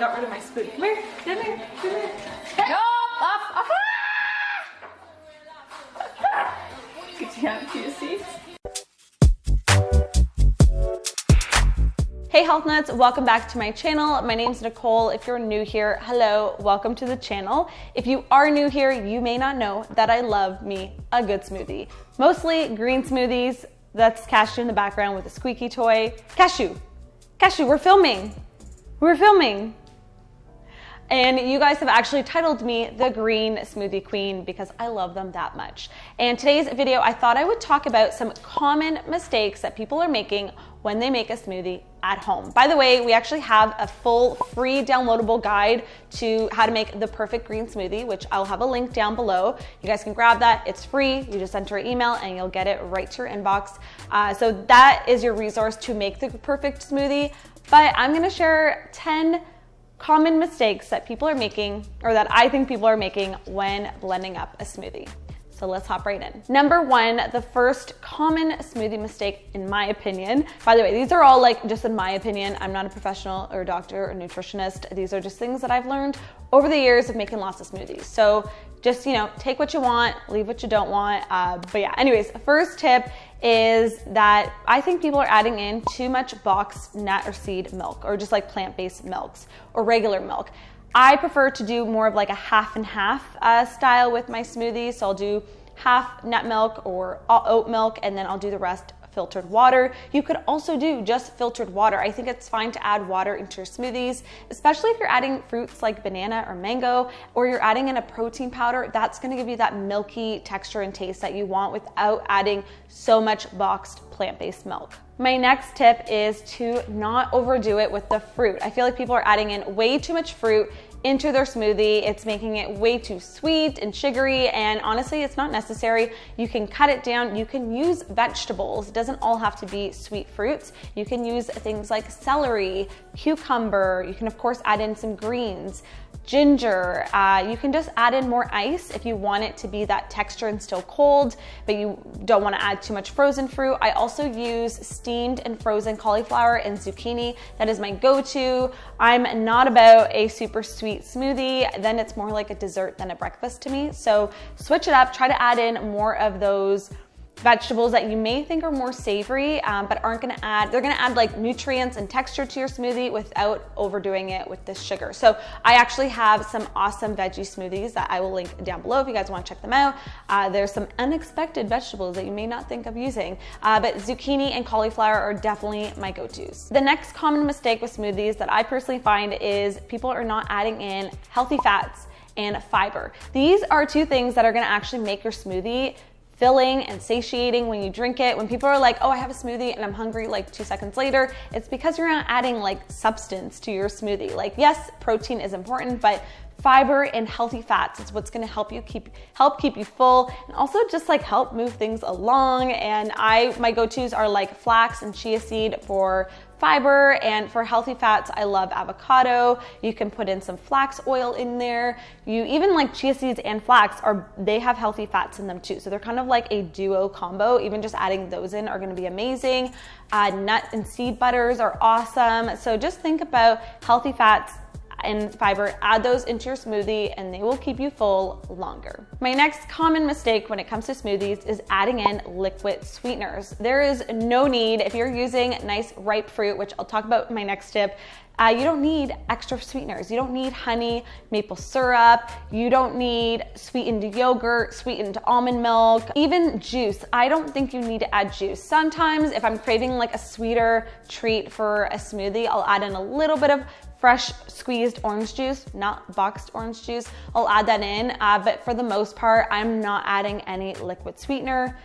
got rid of my spoon. Come here, come here, come here. No, off. Get you out to your seats. Hey health nuts, welcome back to my channel. My name's Nicole. If you're new here, hello, welcome to the channel. If you are new here, you may not know that I love me a good smoothie. Mostly green smoothies. That's Cashew in the background with a squeaky toy. Cashew, we're filming. And you guys have actually titled me the Green Smoothie Queen because I love them that much. And today's video, I thought I would talk about some common mistakes that people are making when they make a smoothie at home. By the way, we actually have a full free downloadable guide to how to make the perfect green smoothie, which I'll have a link down below. You guys can grab that. It's free. You just enter an email and you'll get it right to your inbox. So that is your resource to make the perfect smoothie. But I'm gonna share 10 common mistakes that people are making, or that I think people are making when blending up a smoothie. So let's hop right in. Number one, the first common smoothie mistake in my opinion, by the way, these are all like just in my opinion, I'm not a professional or a doctor or nutritionist. These are just things that I've learned over the years of making lots of smoothies. So just, take what you want, leave what you don't want. But yeah, anyways, first tip is that I think people are adding in too much boxed nut or seed milk, or just like plant-based milks or regular milk. I prefer to do more of like a half and half style with my smoothies. So I'll do half nut milk or oat milk, and then I'll do the rest filtered water. You could also do just filtered water. I think it's fine to add water into your smoothies, especially if you're adding fruits like banana or mango, or you're adding in a protein powder. That's gonna give you that milky texture and taste that you want without adding so much boxed plant-based milk. My next tip is to not overdo it with the fruit. I feel like people are adding in way too much fruit into their smoothie. It's making it way too sweet and sugary, and honestly, it's not necessary. You can cut it down. You can use vegetables. It doesn't all have to be sweet fruits. You can use things like celery, cucumber. You can of course add in some greens, ginger. You can just add in more ice if you want it to be that texture and still cold, but you don't want to add too much frozen fruit. I also use steamed and frozen cauliflower and zucchini. That is my go-to. I'm not about a super sweet smoothie. Then it's more like a dessert than a breakfast to me. So switch it up, try to add in more of those vegetables that you may think are more savory, but aren't gonna add, they're gonna add like nutrients and texture to your smoothie without overdoing it with the sugar. So I actually have some awesome veggie smoothies that I will link down below if you guys wanna check them out. There's some unexpected vegetables that you may not think of using, but zucchini and cauliflower are definitely my go-tos. The next common mistake with smoothies that I personally find is people are not adding in healthy fats and fiber. These are two things that are gonna actually make your smoothie filling and satiating when you drink it. When people are like, oh, I have a smoothie and I'm hungry like 2 seconds later, it's because you're not adding like substance to your smoothie. Like, yes, protein is important, but fiber and healthy fats is what's gonna help keep you full, and also just like help move things along. And my go-tos are like flax and chia seed for fiber, and for healthy fats, I love avocado. You can put in some flax oil in there. You even like chia seeds and flax they have healthy fats in them too. So they're kind of like a duo combo. Even just adding those in are gonna be amazing. Nut and seed butters are awesome. So just think about healthy fats and fiber, add those into your smoothie and they will keep you full longer. My next common mistake when it comes to smoothies is adding in liquid sweeteners. There is no need, if you're using nice ripe fruit, which I'll talk about in my next tip, you don't need extra sweeteners. You don't need honey, maple syrup. You don't need sweetened yogurt, sweetened almond milk, even juice. I don't think you need to add juice. Sometimes if I'm craving like a sweeter treat for a smoothie, I'll add in a little bit of fresh squeezed orange juice, not boxed orange juice. I'll add that in, but for the most part, I'm not adding any liquid sweetener.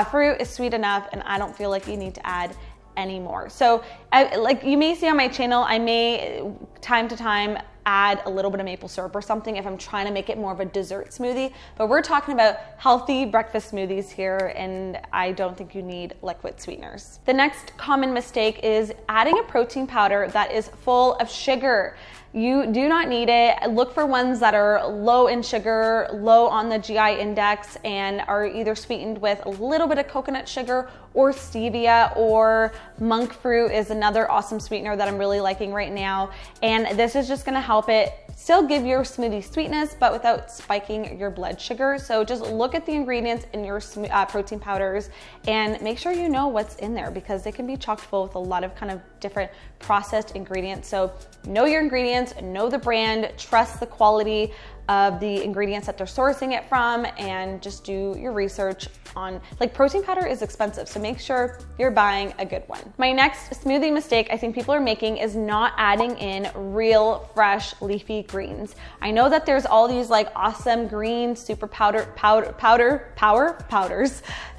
Fruit is sweet enough, and I don't feel like you need to add anymore. So like you may see on my channel, I may time to time add a little bit of maple syrup or something if I'm trying to make it more of a dessert smoothie, but we're talking about healthy breakfast smoothies here, and I don't think you need liquid sweeteners. The next common mistake is adding a protein powder that is full of sugar. You do not need it. Look for ones that are low in sugar, low on the GI index, and are either sweetened with a little bit of coconut sugar or stevia, or monk fruit is another awesome sweetener that I'm really liking right now. And this is just gonna help it still give your smoothie sweetness, but without spiking your blood sugar. So just look at the ingredients in your protein powders and make sure you know what's in there, because they can be chock full with a lot of kind of different processed ingredients. So know your ingredients, know the brand, trust the quality of the ingredients that they're sourcing it from, and just do your research on, like, protein powder is expensive, so make sure you're buying a good one. My next smoothie mistake I think people are making is not adding in real, fresh, leafy greens. I know that there's all these like awesome green super powders. That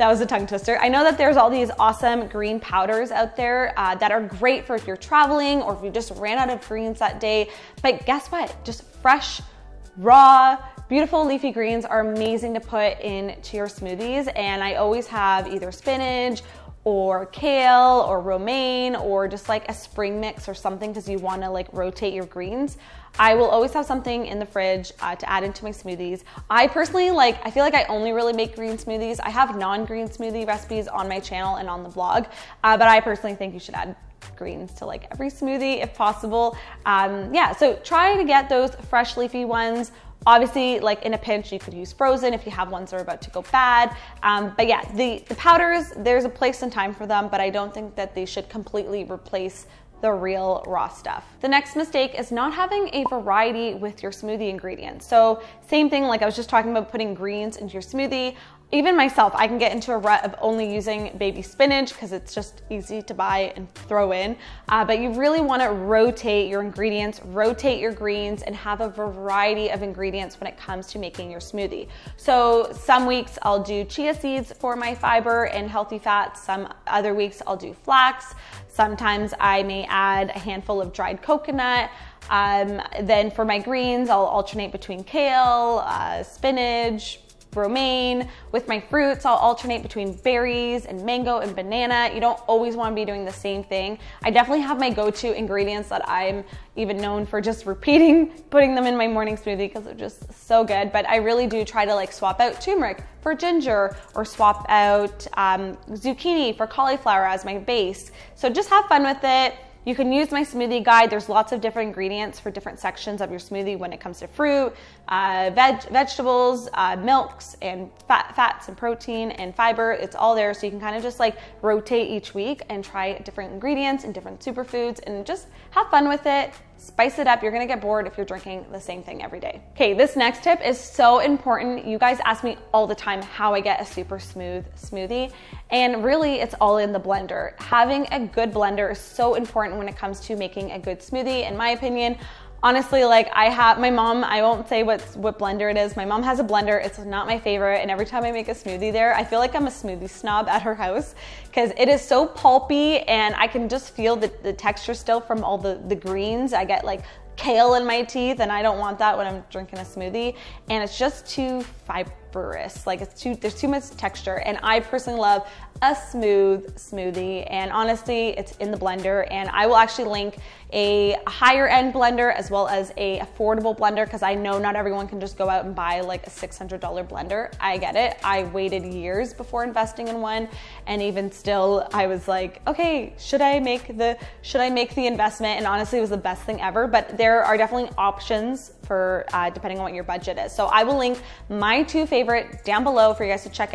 was a tongue twister. I know that there's all these awesome green powders out there that are great for if you're traveling or if you just ran out of greens that day. But guess what? Just fresh, raw, beautiful leafy greens are amazing to put into your smoothies. And I always have either spinach or kale or romaine or just like a spring mix or something, because you want to like rotate your greens. I will always have something in the fridge to add into my smoothies. I personally I feel like I only really make green smoothies. I have non-green smoothie recipes on my channel and on the blog, but I personally think you should add greens to like every smoothie if possible. Yeah, so try to get those fresh leafy ones. Obviously, like in a pinch, you could use frozen if you have ones that are about to go bad. But yeah, the powders, there's a place and time for them, but I don't think that they should completely replace the real raw stuff. The next mistake is not having a variety with your smoothie ingredients. So same thing, like I was just talking about putting greens into your smoothie. Even myself, I can get into a rut of only using baby spinach because it's just easy to buy and throw in. But you really want to rotate your ingredients, rotate your greens, and have a variety of ingredients when it comes to making your smoothie. So some weeks I'll do chia seeds for my fiber and healthy fats. Some other weeks I'll do flax. Sometimes I may add a handful of dried coconut. Then for my greens, I'll alternate between kale, spinach, romaine. With my fruits, I'll alternate between berries and mango and banana. You don't always want to be doing the same thing. I definitely have my go-to ingredients that I'm even known for just repeating, putting them in my morning smoothie because they're just so good. But I really do try to like swap out turmeric for ginger, or swap out zucchini for cauliflower as my base. So just have fun with it. You can use my smoothie guide. There's lots of different ingredients for different sections of your smoothie when it comes to fruit, vegetables, milks, and fats and protein and fiber. It's all there, so you can kind of just like rotate each week and try different ingredients and different superfoods and just have fun with it. Spice it up. You're gonna get bored if you're drinking the same thing every day. Okay, this next tip is so important. You guys ask me all the time how I get a super smooth smoothie, and really it's all in the blender. Having a good blender is so important when it comes to making a good smoothie, in my opinion. Honestly, like I have my mom, I won't say what blender it is. My mom has a blender. It's not my favorite. And every time I make a smoothie there, I feel like I'm a smoothie snob at her house because it is so pulpy and I can just feel the texture still from all the greens. I get like kale in my teeth and I don't want that when I'm drinking a smoothie. And it's just too fibrous. Like there's too much texture. And I personally love a smooth smoothie. And honestly, it's in the blender. And I will actually link a higher end blender as well as a affordable blender, because I know not everyone can just go out and buy like a $600 blender. I get it. I waited years before investing in one, and even still I was like, okay, should I make the investment? And honestly, it was the best thing ever. But there are definitely options for depending on what your budget is. So I will link my two favorite down below for you guys to check out.